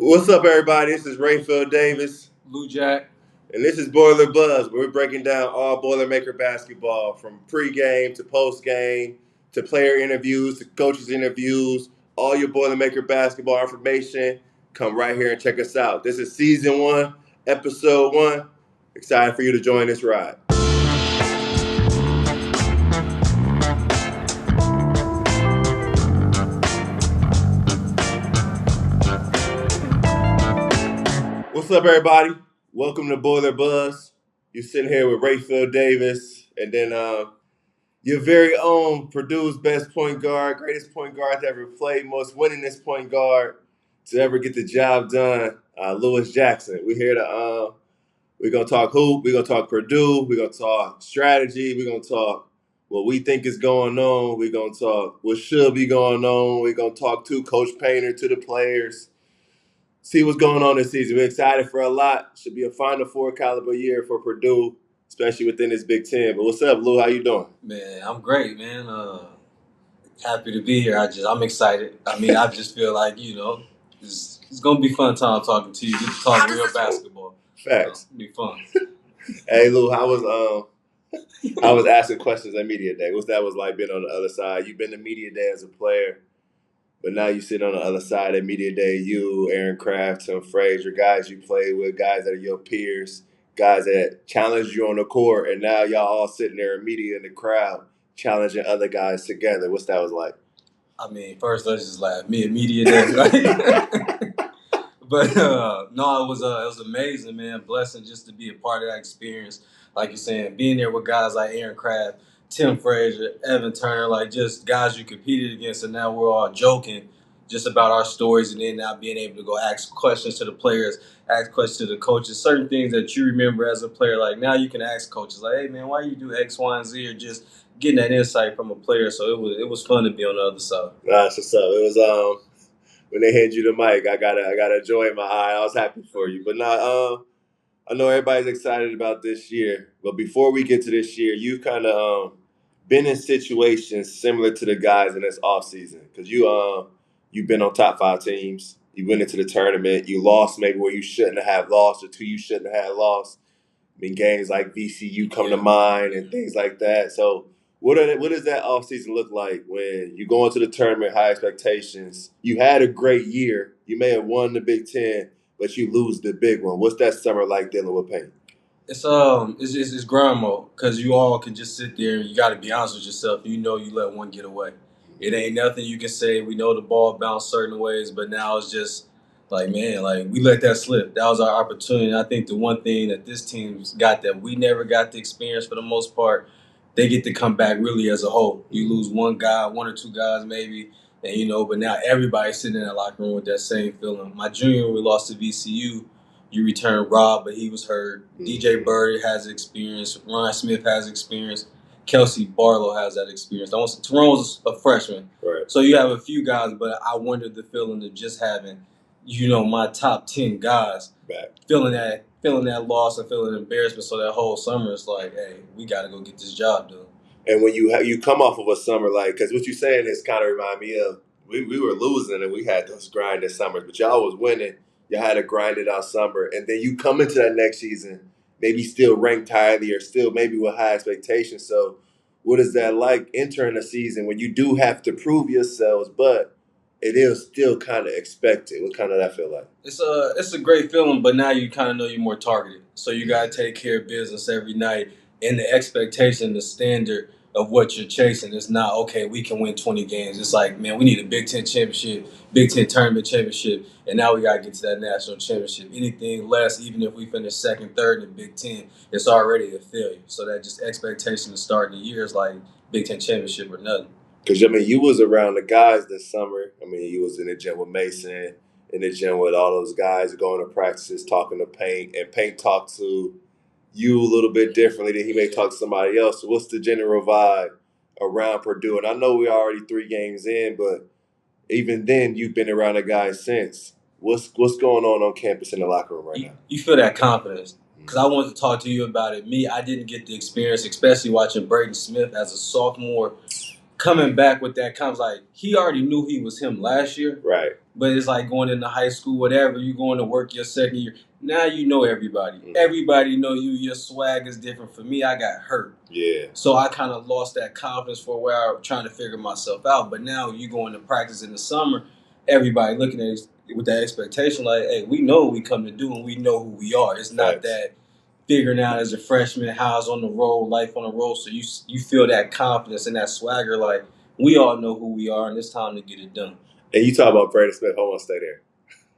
What's up, everybody? This is Rapheal Davis. Blue Jack. And this is Boiler Buzz, where we're breaking down all Boilermaker basketball from pregame to postgame to player interviews to coaches interviews. All your Boilermaker basketball information. Come right here and check us out. This is season 1, episode 1. Excited for you to join this ride. What's up, everybody? Welcome to Boiler Buzz. You're sitting here with Rapheal Davis, and then your very own Purdue's best point guard, greatest point guard to ever play, most winningest point guard to ever get the job done, Lewis Jackson. We're here to we're gonna talk hoop, we're gonna talk Purdue, we're gonna talk strategy, we're gonna talk what we think is going on, we're gonna talk what should be going on, we're gonna talk to Coach Painter, to the players. See what's going on this season. We're excited for a lot. Should be a Final Four caliber year for Purdue, especially within this Big Ten. But what's up, Lou? How you doing? Man, I'm great, man. Happy to be here. I'm excited. I just feel like, it's going to be fun time talking to you. Get to talk real basketball. Facts. It'll be fun. Hey, Lou, how was asking questions at Media Day? What's that was like being on the other side? You've been to Media Day as a player, but now you sit on the other side at Media Day. You, Aaron Craft, Tim Frazier, guys you play with, guys that are your peers, guys that challenged you on the court, and now y'all all sitting there in media in the crowd challenging other guys together. What's that was like? First let's just laugh. Me and Media Day, right? But no, it was amazing, man. Blessing just to be a part of that experience. Like you're saying, being there with guys like Aaron Craft, Tim Frazier, Evan Turner, like just guys you competed against, and now we're all joking just about our stories, and then now being able to go ask questions to the players, ask questions to the coaches, certain things that you remember as a player. Like now you can ask coaches, like, hey man, why you do X, Y, and Z, or just getting that insight from a player. So it was fun to be on the other side. That's what's up. It was when they hand you the mic, I got a joy in my eye. I was happy for you. But now I know everybody's excited about this year. But before we get to this year, you kind of been in situations similar to the guys in this offseason. Because you've been on top 5 teams. You went into the tournament. You lost maybe where you shouldn't have lost, or 2 you shouldn't have lost. Games like VCU come to mind and things like that. So what does that offseason look like when you go into the tournament, high expectations? You had a great year. You may have won the Big Ten, but you lose the big one. What's that summer like dealing with pain? It's grind mode, because you all can just sit there and you got to be honest with yourself. You know you let one get away. It ain't nothing you can say. We know the ball bounced certain ways, but now it's just like, man, like we let that slip. That was our opportunity. And I think the one thing that this team's got that we never got the experience for the most part, they get to come back really as a whole. You lose one guy, 1 or 2 guys maybe, and but now everybody's sitting in that locker room with that same feeling. My junior year, we lost to VCU. You returned Rob, but he was hurt. DJ Bird has experience. Ryan Smith has experience. Kelsey Barlow has that experience. Teron's a freshman. Right. So you have a few guys, but I wondered the feeling of just having, my top 10 guys back, feeling that loss and feeling embarrassment. So that whole summer, it's like, hey, we got to go get this job done. And when you come off of a summer like, because what you're saying is kind of remind me of, we were losing and we had those grinding summers, but y'all was winning. You had to grind it out summer, and then you come into that next season, maybe still ranked highly or still maybe with high expectations. So what is that like entering a season when you do have to prove yourselves, but it is still kind of expected? What kind of that feel like? It's a great feeling, but now you kind of know you're more targeted. So you got to take care of business every night, and the expectation, the standard of what you're chasing is not, okay, we can win 20 games. It's like, man, we need a Big Ten championship, Big Ten tournament championship, and now we got to get to that national championship. Anything less, even if we finish second, third in the Big Ten, it's already a failure. So that just expectation to start the year is like Big Ten championship or nothing. Because, you was around the guys this summer. You was in the gym with Mason, in the gym with all those guys going to practices, talking to Paint, and Paint talked to you a little bit differently than he may talk to somebody else. So what's the general vibe around Purdue? And I know we're already 3 games in, but even then, you've been around the guys since. What's going on campus in the locker room right now? You feel that confidence. Because I wanted to talk to you about it. I didn't get the experience, especially watching Braden Smith as a sophomore coming back with that comes like he already knew he was him last year. Right. But it's like going into high school, whatever, you going to work your second year. Now you know everybody. Mm-hmm. Everybody know you. Your swag is different. For me, I got hurt. Yeah. So I kind of lost that confidence for a while trying to figure myself out. But now you go into practice in the summer, everybody looking at it with that expectation like, hey, we know what we come to do and we know who we are. It's not that figuring out as a freshman how it's on the road, life on the road. So you feel that confidence and that swagger like we all know who we are and it's time to get it done. And you talk about Braden Smith, I want to stay there.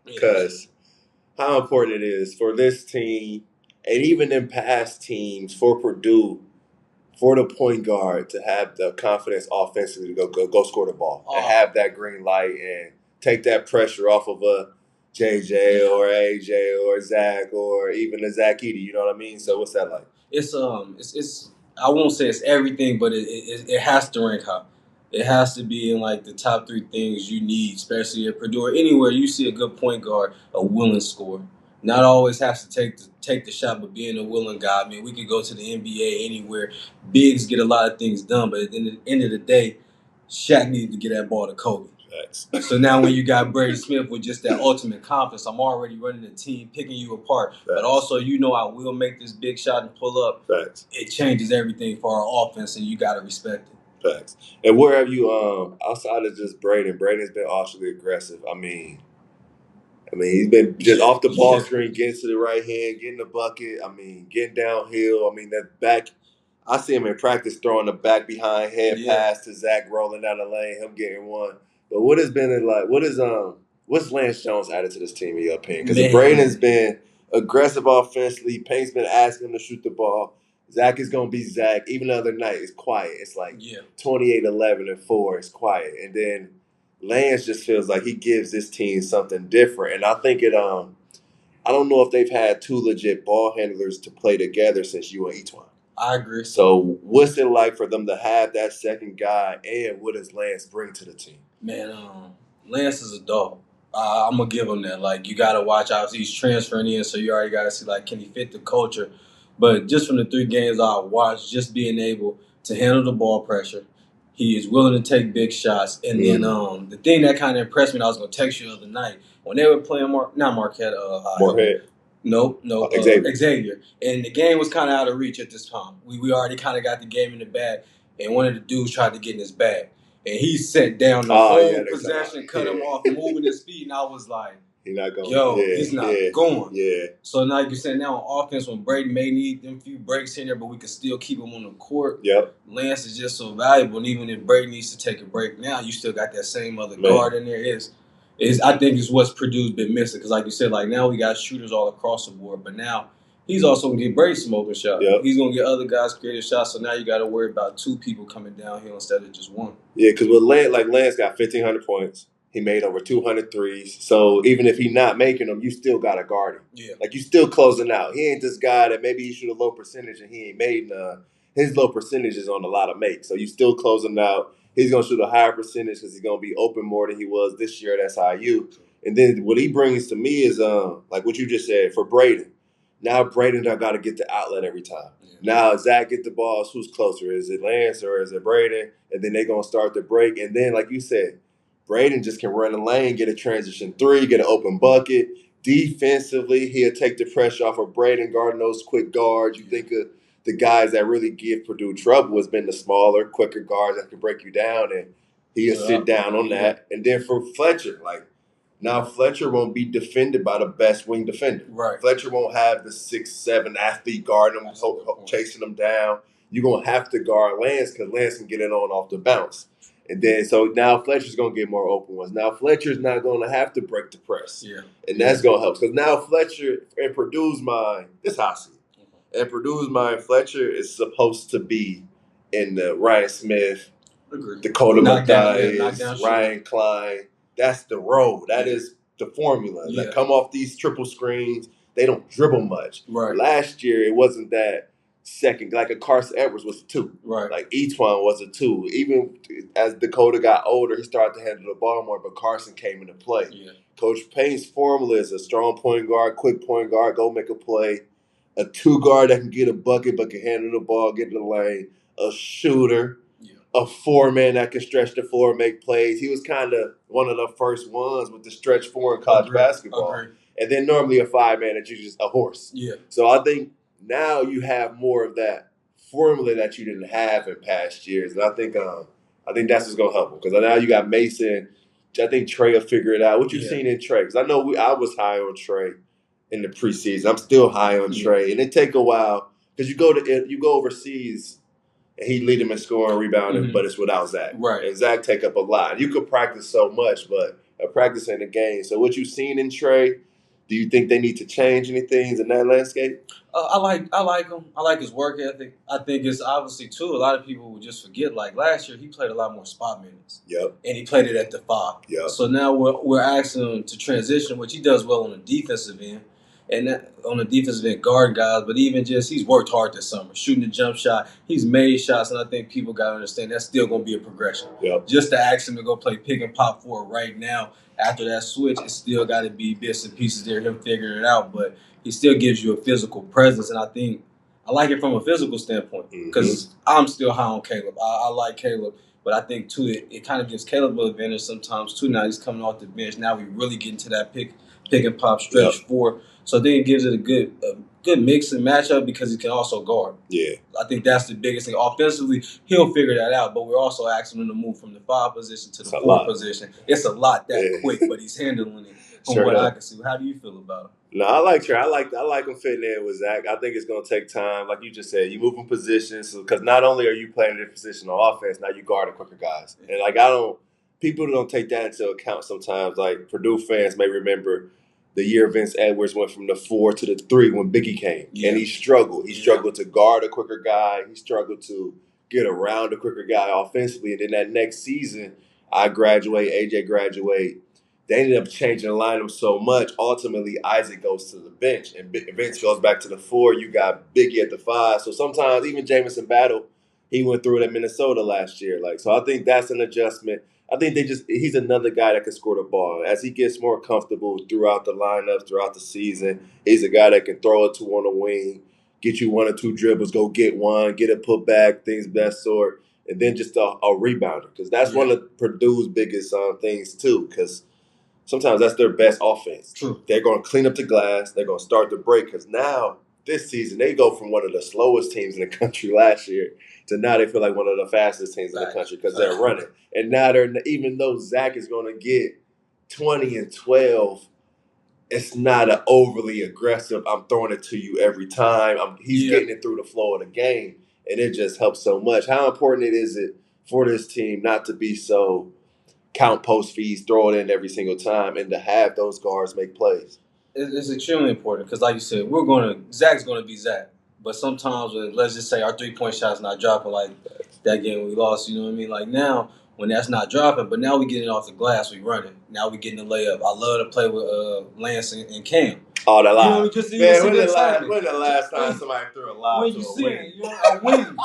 Because how important it is for this team and even in past teams for Purdue, for the point guard to have the confidence offensively to go score the ball and have that green light and take that pressure off of a JJ or AJ or Zach or even a Zach Edey, you know what I mean? So what's that like? It's I won't say it's everything, but it has to rank high. It has to be in like the top 3 things you need, especially at Purdue or anywhere you see a good point guard, a willing scorer. Not always has to take the shot, but being a willing guy. I mean, we could go to the NBA anywhere. Bigs get a lot of things done, but at the end of the day, Shaq needed to get that ball to Kobe. Thanks. So now when you got Brady Smith with just that ultimate confidence, I'm already running the team, picking you apart. Thanks. But also, I will make this big shot and pull up. Thanks. It changes everything for our offense, and you got to respect it. Thanks. And where have you, outside of just Braden? Braden's been awfully aggressive. I mean, he's been just off the ball screen, getting to the right hand, getting the bucket. I mean, getting downhill. I mean, that back. I see him in practice throwing the back behind head pass to Zach rolling down the lane, him getting one. But what has been like? What's Lance Jones added to this team in your opinion? Because Braden's been aggressive offensively. Payne's been asking him to shoot the ball. Zach is going to be Zach. Even the other night, it's quiet. It's like 28, 11, and 4. It's quiet. And then Lance just feels like he gives this team something different. And I think I don't know if they've had 2 legit ball handlers to play together since you and Etuan. I agree. So what's it like for them to have that second guy, and what does Lance bring to the team? Man, Lance is a dog. I'm going to give him that. Like, you got to watch out. He's transferring in, so you already got to see, like, can he fit the culture? But just from the 3 games I watched, just being able to handle the ball pressure, he is willing to take big shots. And then the thing that kind of impressed me, and I was going to text you the other night, when they were playing Marquette. No, Xavier. And the game was kind of out of reach at this time. We already kind of got the game in the bag, and one of the dudes tried to get in his bag. And he sat down the whole possession, cut him off, moving his feet, and I was like, he's not going. He's not going. Yeah. So now you saying now on offense, when Brady may need them few breaks in there, but we can still keep him on the court. Yep. Lance is just so valuable, and even if Brady needs to take a break now, you still got that same other guard in there. I think it's what's Purdue's been missing because, like you said, like now we got shooters all across the board, but now he's also going to get Brady some open shots. Yep. He's going to get other guys creative shots, so now you got to worry about 2 people coming downhill instead of just 1. Yeah, because with Lance got 1,500 points. He made over 200 threes. So even if he's not making them, you still got to guard him. Yeah. Like, you still closing out. He ain't this guy that maybe he shoot a low percentage and he ain't made none. His low percentage is on a lot of makes. So you still closing out. He's going to shoot a higher percentage because he's going to be open more than he was this year at SIU. And then what he brings to me is, like what you just said, for Braden. Now Braden got to get the outlet every time. Yeah. Now Zach get the balls. Who's closer? Is it Lance or is it Braden? And then they're going to start the break. And then, like you said, Braden just can run a lane, get a transition 3, get an open bucket. Defensively, he'll take the pressure off of Braden, guarding those quick guards. You think of the guys that really give Purdue trouble has been the smaller, quicker guards that can break you down, and he'll sit down on that. And then for Fletcher, now Fletcher won't be defended by the best wing defender. Right. Fletcher won't have the 6'7" athlete guarding him, chasing him down. You're going to have to guard Lance because Lance can get it on off the bounce. And then, so now Fletcher's going to get more open ones. Now Fletcher's not going to have to break the press. Yeah. And that's going to help. Because now Fletcher, in Purdue's mind, this is how I see it. In Purdue's mind, Fletcher is supposed to be in the Ryan Smith, Dakota Mathias, Ryan Klein. That's the road. That is the formula. Yeah. Like, come off these triple screens. They don't dribble much. Right. Last year, it wasn't that second. Like a Carson Edwards was a 2. Right. Like Etuan was a 2. Even as Dakota got older, he started to handle the ball more, but Carson came into play. Yeah. Coach Payne's formula is a strong point guard, quick point guard, go make a play. A 2 guard that can get a bucket but can handle the ball, get in the lane. A shooter. Yeah. a four-man that can stretch the floor and make plays. He was kind of one of the first ones with the stretch four in college basketball. And then normally a five-man that you just a horse. Yeah. So I think now you have more of that formula that you didn't have in past years. And I think that's what's going to help him. Because now you got Mason. I think Trey will figure it out. What you've seen in Trey? Because I know I was high on Trey in the preseason. I'm still high on Trey. And it take a while because you go overseas and he lead him in scoring, rebounding, but it's without Zach. Right. And Zach take up a lot. You could practice so much, but practice ain't a game. So what you've seen in Trey, do you think they need to change anything in that landscape? I like him. I like his work ethic. I think it's obviously, too, a lot of people will just forget, like last year he played a lot more spot minutes. Yep. And he played it at the 5. Yep. So now we're asking him to transition, which he does well on the defensive end. And on the defensive end, guard guys, but even just he's worked hard this summer, shooting the jump shot. He's made shots, and I think people got to understand that's still going to be a progression. Yep. Just to ask him to go play pick and pop for it right now after that switch, it's still got to be bits and pieces there, him figuring it out. But he still gives you a physical presence, and I think I like it from a physical standpoint because I'm still high on Caleb. I like Caleb. But I think, too, it kind of gives Caleb an advantage sometimes, too. Now he's coming off the bench. Now we really get into that pick and pop stretch 4. So I think it gives it a good mix and matchup because he can also guard. Yeah. I think that's the biggest thing. Offensively, he'll figure that out, but we're also asking him to move from the 5 position to the 4 position. It's a lot that quick, but he's handling it from what I can see. How do you feel about it? No, I like Trey. I like him fitting in with Zach. I think it's going to take time. Like you just said, you move in positions because not only are you playing in a position on offense, now you guard the quicker guys. And people don't take that into account sometimes. Like Purdue fans may remember the year Vince Edwards went from the 4 to the 3 when Biggie came. Yeah. And he struggled. He struggled to guard a quicker guy. He struggled to get around a quicker guy offensively. And then that next season, I graduate, AJ graduate. They ended up changing the lineup so much. Ultimately, Isaac goes to the bench. And Vince goes back to the 4. You got Biggie at the 5. So sometimes even Jamison Battle, he went through it at Minnesota last year. So I think that's an adjustment. I think he's another guy that can score the ball. As he gets more comfortable throughout the lineups, throughout the season, he's a guy that can throw it to on the wing, get you 1 or 2 dribbles, go get one, get a putback, things of that sort, and then just a rebounder. Because that's one of Purdue's biggest things, too, because sometimes that's their best offense. True. They're going to clean up the glass. They're going to start the break because now, this season, they go from one of the slowest teams in the country last year to now they feel like one of the fastest teams in the country because they're running. And now even though Zach is going to get 20 and 12, it's not an overly aggressive, I'm throwing it to you every time. He's getting it through the flow of the game, and it just helps so much. How important is it for this team not to be so count post fees, throw it in every single time, and to have those guards make plays? It's extremely important because, like you said, Zach's going to be Zach. But sometimes, let's just say our 3-point shot's not dropping like that game we lost, you know what I mean? Like now, when that's not dropping, but now we getting it off the glass, we running. Now we getting the layup. I love to play with Lance and Cam. Oh, that lie. When the last time somebody threw a lob when you see it, a wing.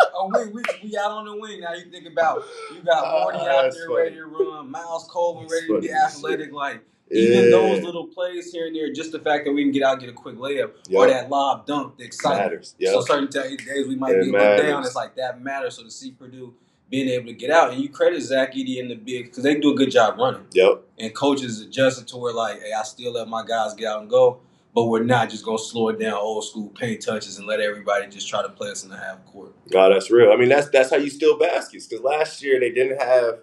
We out on the wing. Now you think about, you got Morty out there ready to run, Miles Coleman ready to be athletic, like. Even those little plays here and there, just the fact that we can get out and get a quick layup or that lob dunk, the excitement. Matters. Yep. So certain days we might be a bit down. It's like that matters. So to see Purdue being able to get out, and you credit Zach Edey and the big because they do a good job running. Yep. And coaches adjusting to where like, hey, I still let my guys get out and go, but we're not just gonna slow it down, old school paint touches, and let everybody just try to play us in the half court. God, that's real. I mean, that's how you steal baskets because last year they didn't have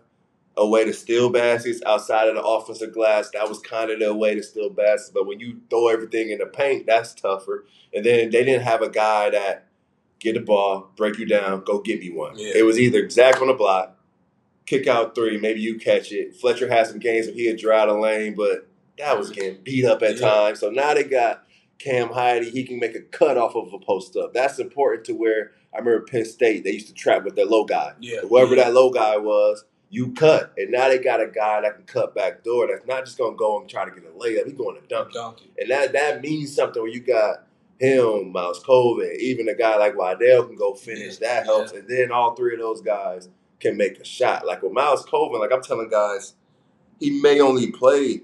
a way to steal baskets outside of the offensive glass. That was kind of their way to steal baskets. But when you throw everything in the paint, that's tougher. And then they didn't have a guy that get the ball, break you down, go get me one. Yeah. It was either Zach on the block, kick out 3, maybe you catch it. Fletcher had some games where he had dry the lane, but that was getting beat up at times. So now they got Cam Heide. He can make a cut off of a post up. That's important to where I remember Penn State, they used to trap with their low guy. Yeah. Whoever that low guy was, you cut. And now they got a guy that can cut back door that's not just going to go and try to get a layup. He's going to dunk it. And that means something when you got him, Miles Coleman, even a guy like Waddell can go finish. That helps. And then all 3 of those guys can make a shot. Like with Miles Coleman, like I'm telling guys, he may only play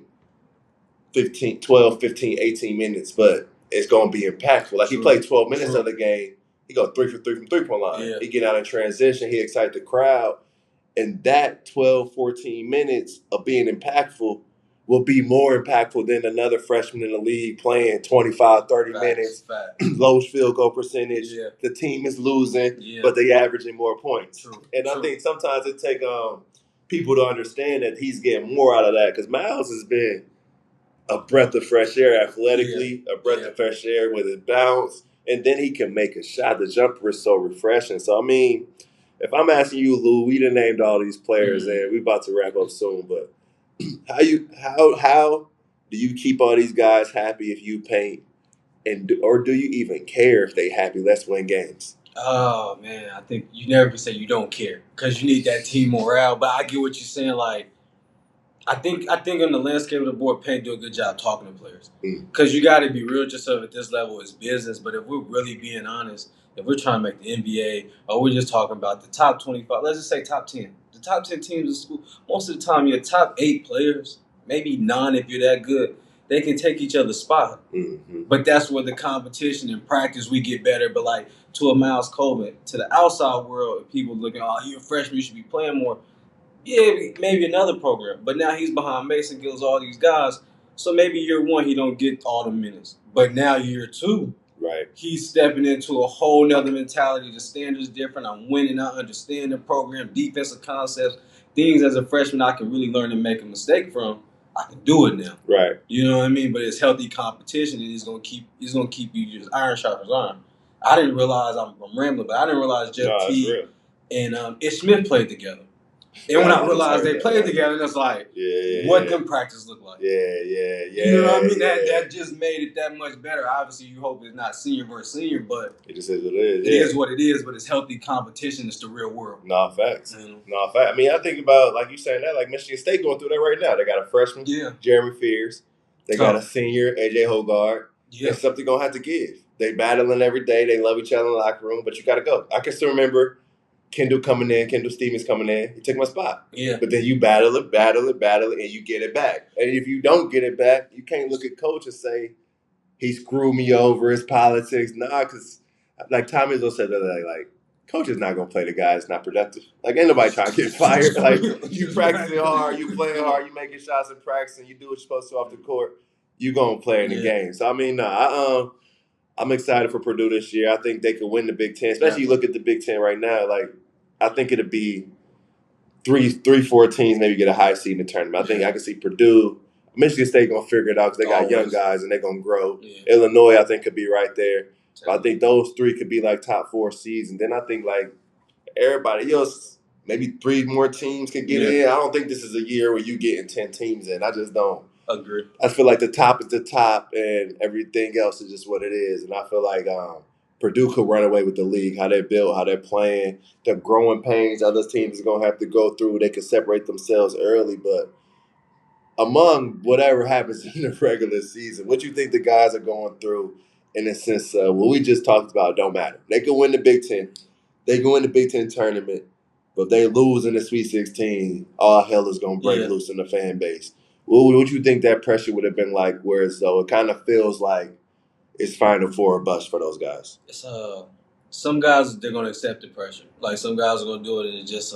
12, 15, 18 minutes, but it's going to be impactful. Like he played 12 minutes of the game. He go 3 for 3 from 3-point line. Yeah. He get out in transition. He excite the crowd. And that 12, 14 minutes of being impactful will be more impactful than another freshman in the league playing 25, 30 minutes, low field goal percentage. Yeah. The team is losing, Yeah. but they averaging more points. True. And True. I think sometimes it takes people to understand that he's getting more out of that because Miles has been a breath of fresh air athletically, a breath of fresh air with his bounce, and then he can make a shot. The jumper is so refreshing. So, I mean, if I'm asking you, Lou, we done named all these players, and we about to wrap up soon, but how do you keep all these guys happy if you paint, or do you even care if they happy? Let's win games. Oh man, I think you never can say you don't care because you need that team morale. But I get what you're saying. Like, I think on the landscape of the board, Payne do a good job talking to players because you got to be real with yourself at this level. It's business. But if we're really being honest, if we're trying to make the NBA, or we're just talking about the top 25, let's just say top 10, the top 10 teams in school. Most of the time, your top 8 players, maybe 9 if you're that good, they can take each other's spot. Mm-hmm. But that's where the competition and practice we get better. But like to a Miles Coleman, to the outside world, people looking, oh, you're a freshman, you should be playing more. Yeah, maybe another program. But now he's behind Mason Gills, all these guys. So maybe year one he don't get all the minutes. But now year two, right, he's stepping into a whole nother mentality. The standard's different. I'm winning. I understand the program, defensive concepts, things as a freshman I can really learn and make a mistake from. I can do it now. Right. You know what I mean? But it's healthy competition, and he's gonna keep you just iron sharp as iron. I didn't realize I'm rambling, but I didn't realize Jeff T and Ish Smith played together. And when I realized they played together, it's like, what can practice look like? Yeah. You know what I mean? That just made it that much better. Obviously, you hope it's not senior versus senior, but it just is what it is. It is what it is, but it's healthy competition. It's the real world. No, facts. No, facts. I mean, I think about, like you saying that, like Michigan State going through that right now. They got a freshman, Jeremy Fears. They got a senior, AJ Hogard. And something going to have to give. They battling every day. They love each other in the locker room, but you got to go. I can still remember Kendall Stevens coming in. He took my spot. Yeah. But then you battle it, and you get it back. And if you don't get it back, you can't look at coach and say, he screwed me over, his politics. Nah, because like Tommy Izzo said the other day, like, coach is not going to play the guy that's not productive. Like, ain't nobody trying to get fired. Like, you practicing hard, you playing hard, you making shots in practice, and you do what you're supposed to off the court, you going to play in the game. So, I mean, I'm excited for Purdue this year. I think they could win the Big Ten, especially you look at the Big Ten right now. Like, I think it'll be three, 4 teams maybe get a high seed in the tournament. I think I can see Purdue. Michigan State going to figure it out because they got young guys and they're going to grow. Yeah. Illinois, I think, could be right there. But I think those 3 could be like top 4 seeds. And then I think like everybody else, maybe 3 more teams can get in. I don't think this is a year where you getting 10 teams in. I just don't. Agree. I feel like the top is the top and everything else is just what it is. And I feel like Purdue could run away with the league, how they're built, how they're playing, the growing pains other teams are going to have to go through. They could separate themselves early, but among whatever happens in the regular season, what you think the guys are going through in the sense of what we just talked about don't matter. They can win the Big Ten. They can win the Big Ten tournament, but if they lose in the Sweet 16, all hell is going to break loose in the fan base. What you think that pressure would have been like, whereas though it kind of feels like it's Final Four or bust for those guys? It's some guys, they're going to accept the pressure. Like some guys are going to do it and it just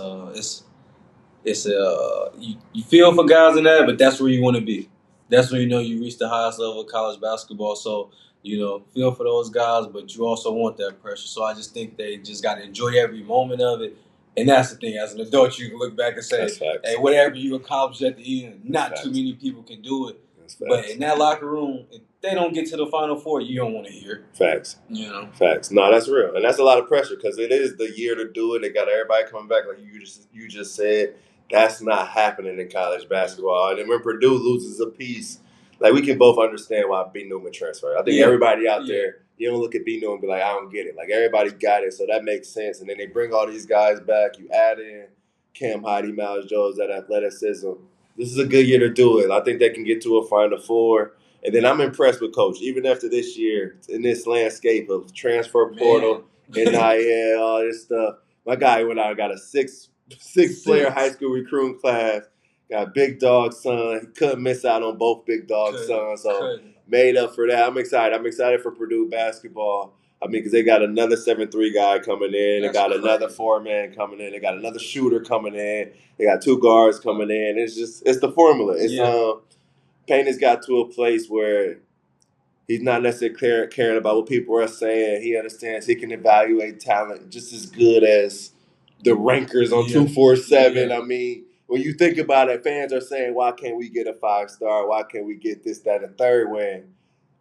you feel for guys in that, but that's where you want to be. That's where you know you reach the highest level of college basketball. So, you know, feel for those guys, but you also want that pressure. So I just think they just got to enjoy every moment of it. And that's the thing. As an adult, you can look back and say, hey, whatever you accomplish at the end, not too many people can do it. But in that locker room, if they don't get to the Final Four, you don't want to hear it. Facts. You know? Facts. No, that's real. And that's a lot of pressure because it is the year to do it. They got everybody coming back like you just said. That's not happening in college basketball. And then when Purdue loses a piece, like we can both understand why B. Newman transferred. I think everybody out there, you don't look at B. Newman and be like, I don't get it. Like everybody got it, so that makes sense. And then they bring all these guys back. You add in Cam Heidi, Miles Jones, that athleticism. This is a good year to do it. I think they can get to a Final Four. And then I'm impressed with Coach. Even after this year, in this landscape of transfer portal, NIL, all this stuff, my guy went out and got a six-player high school recruiting class. Got Big Dog son. He couldn't miss out on both Big Dog sons. So made up for that. I'm excited. I'm excited for Purdue basketball. I mean, because they got another 7'3" guy coming in. They That's got crazy. another 4-man coming in. They got another shooter coming in. They got 2 guards coming in. It's the formula. It's Payne has got to a place where he's not necessarily caring about what people are saying. He understands he can evaluate talent just as good as the rankers on 247. I mean, when you think about it, fans are saying, why can't we get a 5-star? Why can't we get this, that, and third? When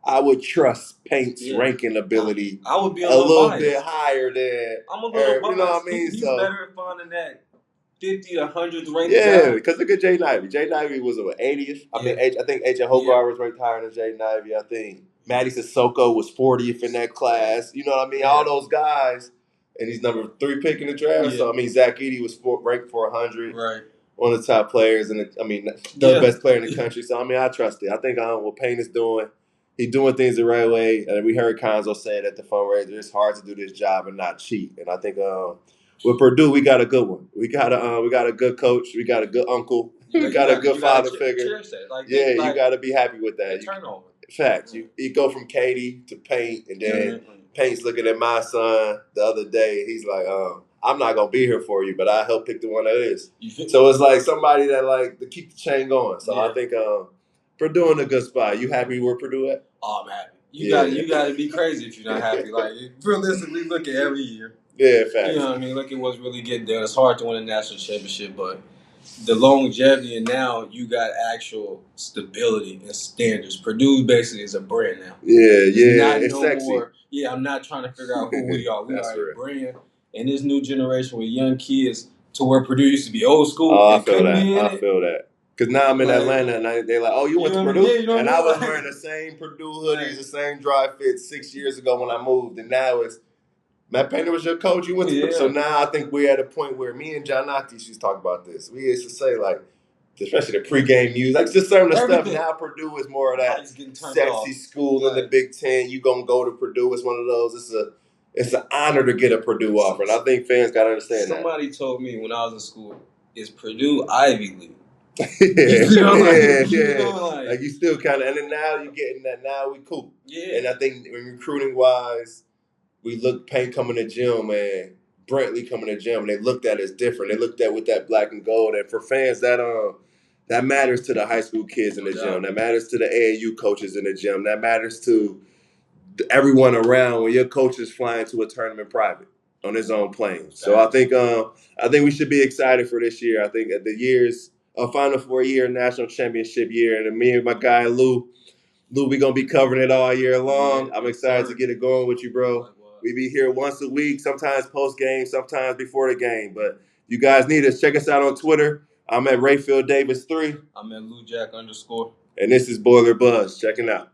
I would trust Payne's ranking ability I would be a little biased. bit higher than I'm a little biased. You know what I mean? He's So better at finding that 50 to 100th ranked yeah, guy. because look at Jay Knivey. Jay Knivey was what, 80th? I mean, I think H.J. Hogarth was ranked higher than Jay Knivey. I think Matty Sissoko was 40th in that class. You know what I mean? All those guys. And he's number 3 pick in the draft. So, I mean, Zach Edey was ranked 400. Right. One of the top players, the best player in the country. So, I mean, I trust it. I think what Payne is doing, he's doing things the right way. And we heard Conzo say it at the fundraiser. It's hard to do this job and not cheat. And I think with Purdue, we got a good one. We got a good coach. We got a good uncle. We got a good father figure. You got to be happy with that. Turnover. Facts. You go from Katie to Payne, and then Payne's looking at my son the other day. He's like, I'm not gonna be here for you, but I help pick the one that is. So it's like somebody that like to keep the chain going. So I think Purdue in a good spot. You happy where Purdue at? Oh, I'm happy. You got to be crazy if you're not happy. Like realistically, look at every year. Yeah, facts. You know what I mean? Look at what's really getting done. It's hard to win a national championship, but the longevity, and now you got actual stability and standards. Purdue basically is a brand now. It's sexy. More. Yeah, I'm not trying to figure out who we are. We are a brand, and this new generation with young kids to where Purdue used to be old school. I feel that. Because now I'm in Atlanta, and they're like, "Oh, you went to Purdue?" And I was wearing the same Purdue hoodies, the same dry fit 6 years ago when I moved, and now it's Matt Painter was your coach. You went to So now I think we're at a point where me and John Noctis used to talk about this. We used to say, like, especially the pregame music, like just some of the stuff. Now Purdue is more of that sexy school in the Big Ten. You gonna go to Purdue? It's one of those. It's an honor to get a Purdue offer, and I think fans gotta understand that. Somebody told me when I was in school, "Is Purdue Ivy League?" Like you still kind of, and then now you're getting that. Now we cool. Yeah, and I think recruiting wise. We looked Payne coming to gym and Brentley coming to gym, and they looked at it as different. They looked at with that black and gold, and for fans, that matters to the high school kids in the gym. That matters to the AAU coaches in the gym. That matters to everyone around when your coach is flying to a tournament private on his own plane. So I think we should be excited for this year. I think the year's a Final Four year, national championship year, and me and my guy Lou, we gonna be covering it all year long. I'm excited to get it going with you, bro. We be here once a week, sometimes post-game, sometimes before the game. But you guys need us. Check us out on Twitter. I'm at Rapheal Davis 3. I'm at LouJack_. And this is Boiler Buzz. Checking out.